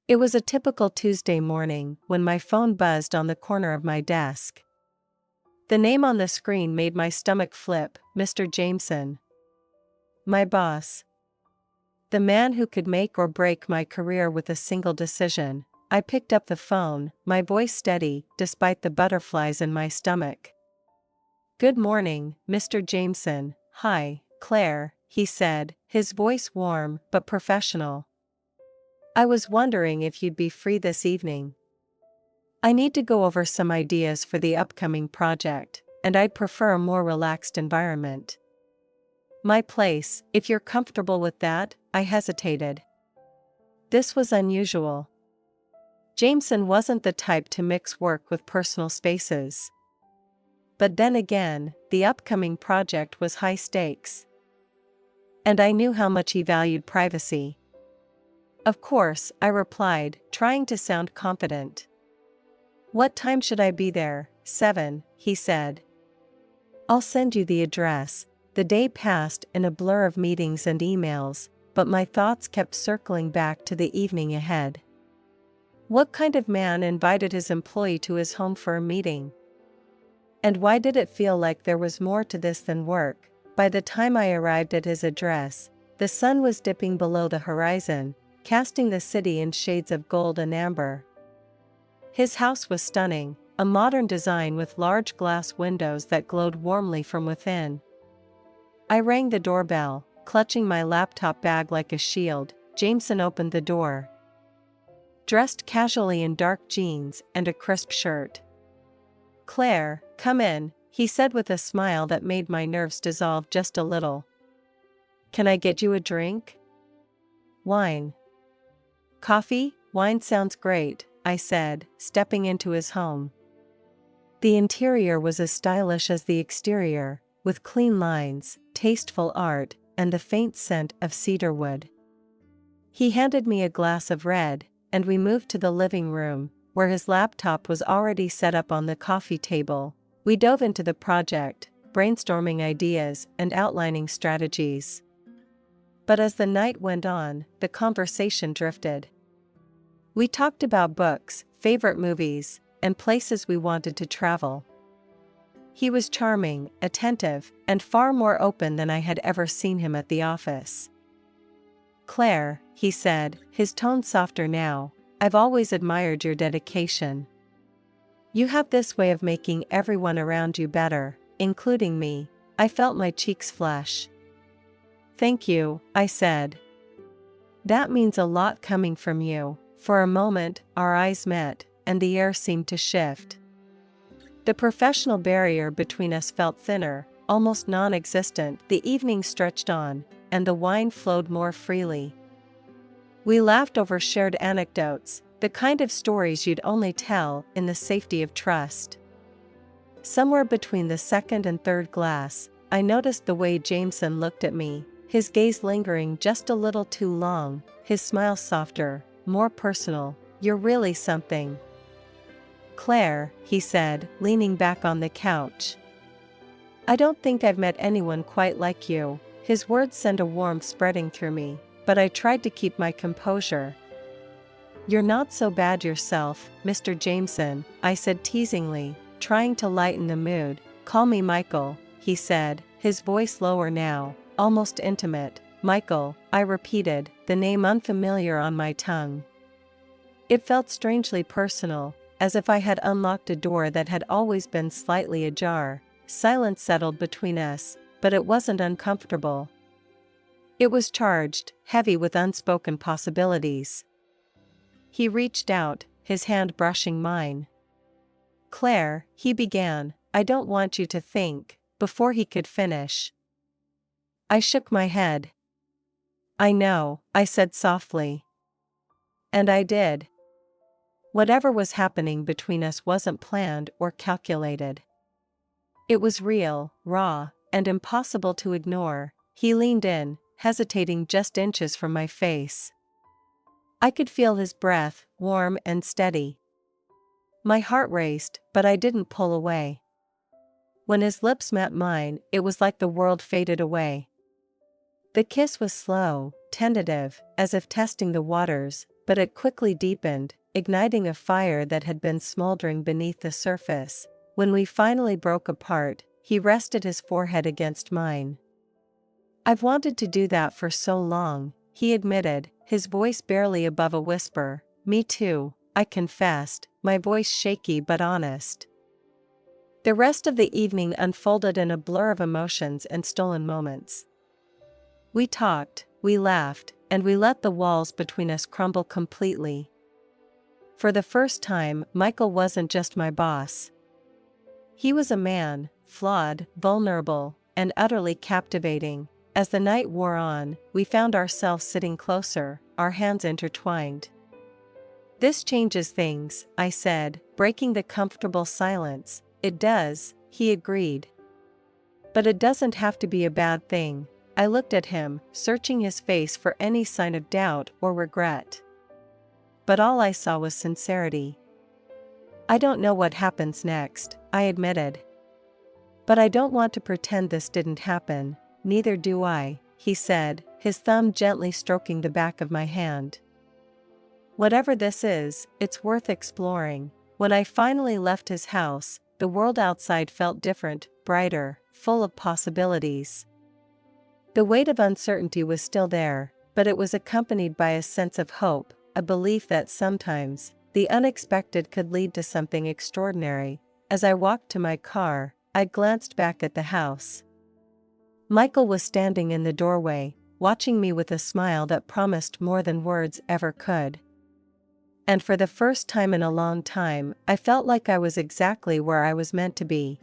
It was a typical Tuesday morning when my phone buzzed on the corner of my desk. The name on the screen made my stomach flip, Mr. Jameson. My boss. The man who could make or break my career with a single decision. I picked up the phone, my voice steady, despite the butterflies in my stomach. "Good morning, Mr. Jameson." "Hi, Claire," he said, his voice warm but professional. "I was wondering if you'd be free this evening. I need to go over some ideas for the upcoming project, and I'd prefer a more relaxed environment." "My place, if you're comfortable with that." I hesitated. This was unusual. Jameson wasn't the type to mix work with personal spaces. But then again, the upcoming project was high stakes. And I knew how much he valued privacy. "Of course," I replied, trying to sound confident. "What time should I be there?" "7, he said. "I'll send you the address." The day passed in a blur of meetings and emails, but my thoughts kept circling back to the evening ahead. What kind of man invited his employee to his home for a meeting? And why did it feel like there was more to this than work? By the time I arrived at his address, the sun was dipping below the horizon, casting the city in shades of gold and amber. His house was stunning, a modern design with large glass windows that glowed warmly from within. I rang the doorbell, clutching my laptop bag like a shield. Jameson opened the door. Dressed casually in dark jeans and a crisp shirt. "Claire, come in," he said with a smile that made my nerves dissolve just a little. "Can I get you a drink?" "Wine." "Coffee?" "Wine sounds great," I said, stepping into his home. The interior was as stylish as the exterior, with clean lines, tasteful art, and the faint scent of cedarwood. He handed me a glass of red, and we moved to the living room, where his laptop was already set up on the coffee table. We dove into the project, brainstorming ideas and outlining strategies. But as the night went on, the conversation drifted. We talked about books, favorite movies, and places we wanted to travel. He was charming, attentive, and far more open than I had ever seen him at the office. "Claire," he said, his tone softer now, "I've always admired your dedication. You have this way of making everyone around you better, including me." I felt my cheeks flush. "Thank you," I said. "That means a lot coming from you." For a moment, our eyes met, and the air seemed to shift. The professional barrier between us felt thinner, almost non-existent. The evening stretched on, and the wine flowed more freely. We laughed over shared anecdotes, the kind of stories you'd only tell in the safety of trust. Somewhere between the second and third glass, I noticed the way Jameson looked at me, his gaze lingering just a little too long, his smile softer, more personal. "You're really something, Claire," he said, leaning back on the couch. "I don't think I've met anyone quite like you." His words sent a warmth spreading through me, but I tried to keep my composure. "You're not so bad yourself, Mr. Jameson," I said teasingly, trying to lighten the mood. "Call me Michael," he said, his voice lower now, almost intimate. "Michael," I repeated, the name unfamiliar on my tongue. It felt strangely personal, as if I had unlocked a door that had always been slightly ajar. Silence settled between us, but it wasn't uncomfortable. It was charged, heavy with unspoken possibilities. He reached out, his hand brushing mine. "Claire," he began, "I don't want you to think." Before he could finish, I shook my head. "I know," I said softly. And I did. Whatever was happening between us wasn't planned or calculated. It was real, raw, and impossible to ignore. He leaned in, hesitating just inches from my face. I could feel his breath, warm and steady. My heart raced, but I didn't pull away. When his lips met mine, it was like the world faded away. The kiss was slow, tentative, as if testing the waters, but it quickly deepened, igniting a fire that had been smoldering beneath the surface. When we finally broke apart, he rested his forehead against mine. "I've wanted to do that for so long," he admitted, his voice barely above a whisper. "Me too," I confessed, my voice shaky but honest. The rest of the evening unfolded in a blur of emotions and stolen moments. We talked, we laughed, and we let the walls between us crumble completely. For the first time, Michael wasn't just my boss. He was a man, flawed, vulnerable, and utterly captivating. As the night wore on, we found ourselves sitting closer, our hands intertwined. "This changes things," I said, breaking the comfortable silence. "It does," he agreed. "But it doesn't have to be a bad thing." I looked at him, searching his face for any sign of doubt or regret. But all I saw was sincerity. "I don't know what happens next," I admitted. "But I don't want to pretend this didn't happen." "Neither do I," he said, his thumb gently stroking the back of my hand. "Whatever this is, it's worth exploring." When I finally left his house, the world outside felt different, brighter, full of possibilities. The weight of uncertainty was still there, but it was accompanied by a sense of hope, a belief that sometimes, the unexpected could lead to something extraordinary. As I walked to my car, I glanced back at the house. Michael was standing in the doorway, watching me with a smile that promised more than words ever could. And for the first time in a long time, I felt like I was exactly where I was meant to be.